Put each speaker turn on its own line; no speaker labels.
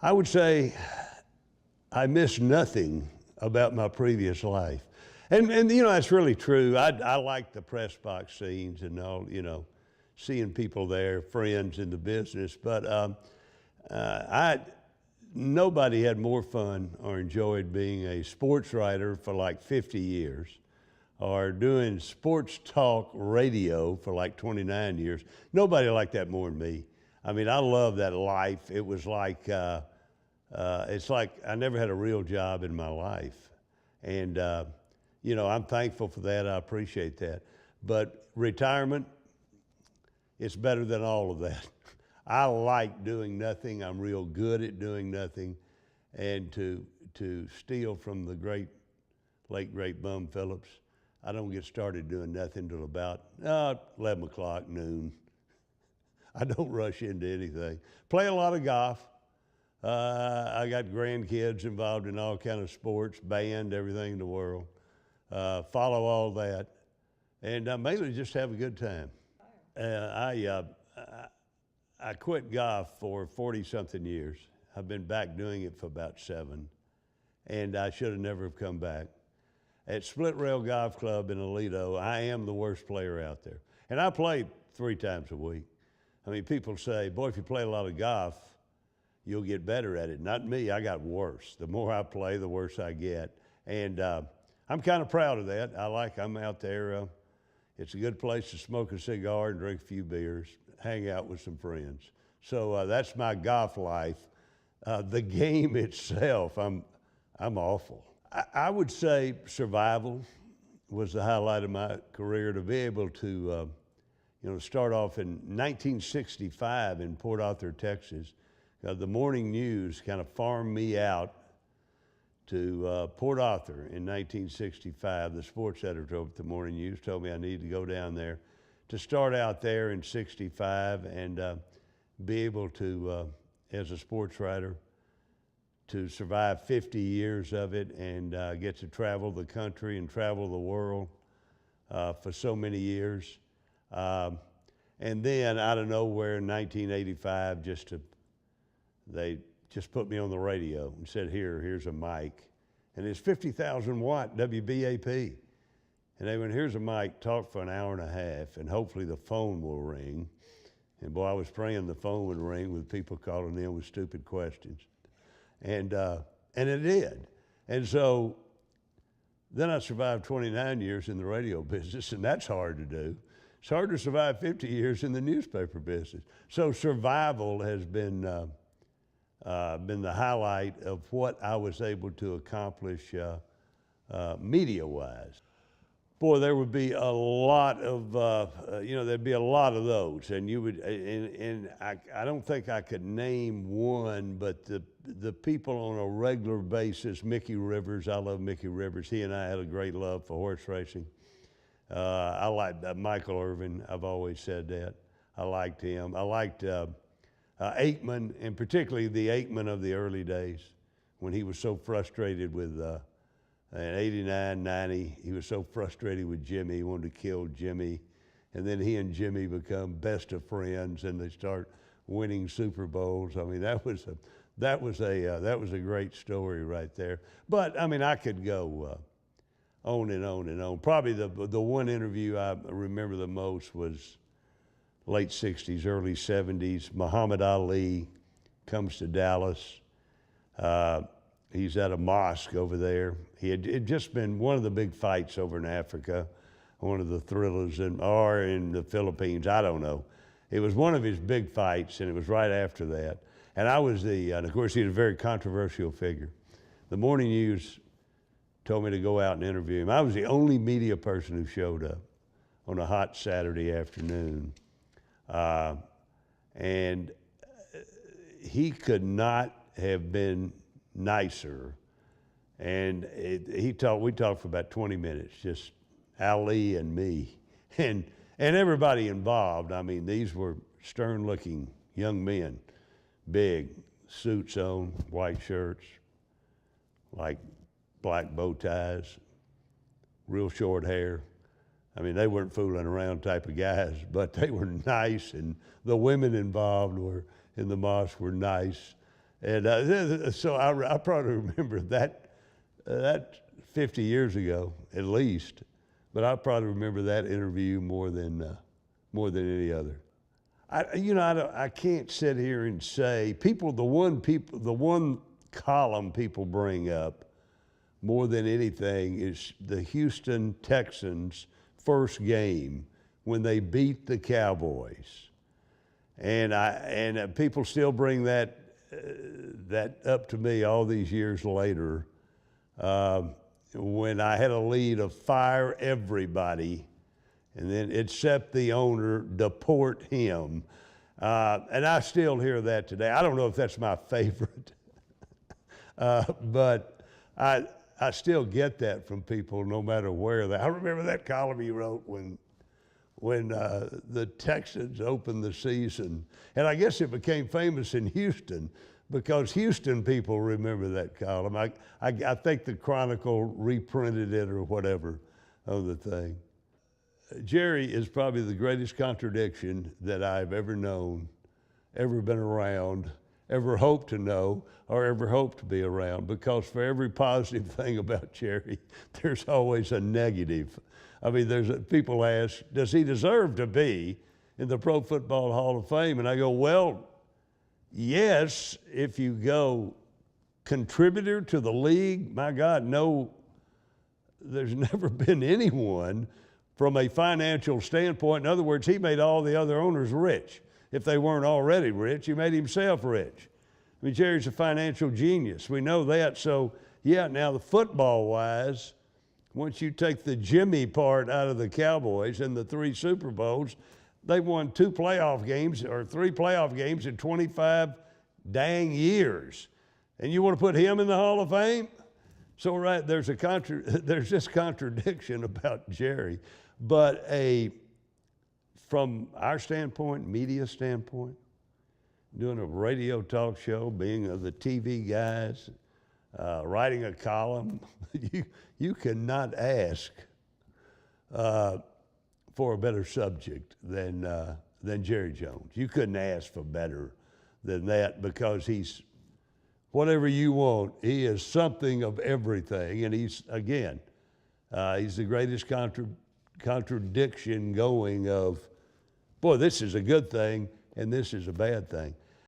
I would say I miss nothing about my previous life. And you know, that's really true. I like the press box scenes and all, you know, seeing people there, friends in the business. But nobody had more fun or enjoyed being a sports writer for like 50 years or doing sports talk radio for like 29 years. Nobody liked that more than me. I mean, I love that life. It was like, it's like I never had a real job in my life. And, you know, I'm thankful for that. I appreciate that. But retirement, it's better than all of that. I like doing nothing. I'm real good at doing nothing. And to steal from the late great Bum Phillips, I don't get started doing nothing till about 11 o'clock, noon. I don't rush into anything. Play a lot of golf. I got grandkids involved in all kind of sports, band, everything in the world. Follow all that, and mainly just have a good time. I quit golf for 40-something years. I've been back doing it for about 7, and I should have never have come back. At Split Rail Golf Club in Aledo, I am the worst player out there, and I play 3 times a week. I mean, people say, boy, if you play a lot of golf, you'll get better at it. Not me, I got worse. The more I play, the worse I get. And I'm kind of proud of that. I'm out there. It's a good place to smoke a cigar and drink a few beers, hang out with some friends. So that's my golf life. The game itself, I'm awful. I would say survival was the highlight of my career, to be able to start off in 1965 in Port Arthur, Texas. The morning news kind of farmed me out to Port Arthur in 1965. The sports editor of the morning news told me I needed to go down there to start out there in 65 and be able to, as a sports writer, to survive 50 years of it and get to travel the country and travel the world for so many years. And then out of nowhere in 1985, they just put me on the radio and said, here's a mic. And it's 50,000 watt WBAP. And they went, here's a mic, talk for an hour and a half, and hopefully the phone will ring. And boy, I was praying the phone would ring with people calling in with stupid questions. And it did. And so then I survived 29 years in the radio business, and that's hard to do. It's hard to survive 50 years in the newspaper business. So survival has been the highlight of what I was able to accomplish media-wise. Boy, there would be a lot of, there'd be a lot of those, and you would, and I don't think I could name one, but the people on a regular basis, Mickey Rivers, I love Mickey Rivers. He and I had a great love for horse racing. I liked Michael Irvin. I've always said that. I liked him. I liked Aikman, and particularly the Aikman of the early days when he was so frustrated with, in 89, 90, he was so frustrated with Jimmy. He wanted to kill Jimmy. And then he and Jimmy become best of friends, and they start winning Super Bowls. I mean, that was a great story right there. But I mean, I could go on and on and on. Probably the one interview I remember the most was late 60s, early 70s. Muhammad Ali comes to Dallas. He's at a mosque over there. It just been one of the big fights over in Africa, one of the thrillers, or in the Philippines, I don't know. It was one of his big fights, and it was right after that. And I was and of course, he's a very controversial figure. The morning news told me to go out and interview him. I was the only media person who showed up on a hot Saturday afternoon. And he could not have been nicer. And we talked for about 20 minutes, just Ali and me, and everybody involved. I mean, these were stern-looking young men, big suits on, white shirts, like black bow ties, real short hair. I mean, they weren't fooling around type of guys, but they were nice, and the women involved in the mosque were nice. And so I probably remember that 50 years ago at least, but I probably remember that interview more than any other. I can't sit here and say the one column people bring up more than anything is the Houston Texans' first game when they beat the Cowboys, and people still bring that up to me all these years later. When I had a lead of fire everybody, and then except the owner, deport him. And I still hear that today. I don't know if that's my favorite, but I still get that from people no matter where. I remember that column you wrote when the Texans opened the season. And I guess it became famous in Houston because Houston people remember that column. I think the Chronicle reprinted it or whatever on the thing. Jerry is probably the greatest contradiction that I've ever known, ever been around, ever hoped to know, or ever hoped to be around, because for every positive thing about Jerry, there's always a negative. I mean, people ask, does he deserve to be in the Pro Football Hall of Fame? And I go, well, yes, if you go contributor to the league, my God, no, there's never been anyone from a financial standpoint. In other words, he made all the other owners rich. If they weren't already rich, he made himself rich. I mean, Jerry's a financial genius. We know that. So, yeah, now the football-wise, once you take the Jimmy part out of the Cowboys and the 3 Super Bowls, they've won 2 playoff games or 3 playoff games in 25 dang years. And you want to put him in the Hall of Fame? So, right, there's this contradiction about Jerry. But from our standpoint, media standpoint, doing a radio talk show, being the TV guys, writing a column, you cannot ask for a better subject than Jerry Jones. You couldn't ask for better than that, because he's whatever you want. He is something of everything, and he's the greatest contradiction going of, boy, this is a good thing and this is a bad thing.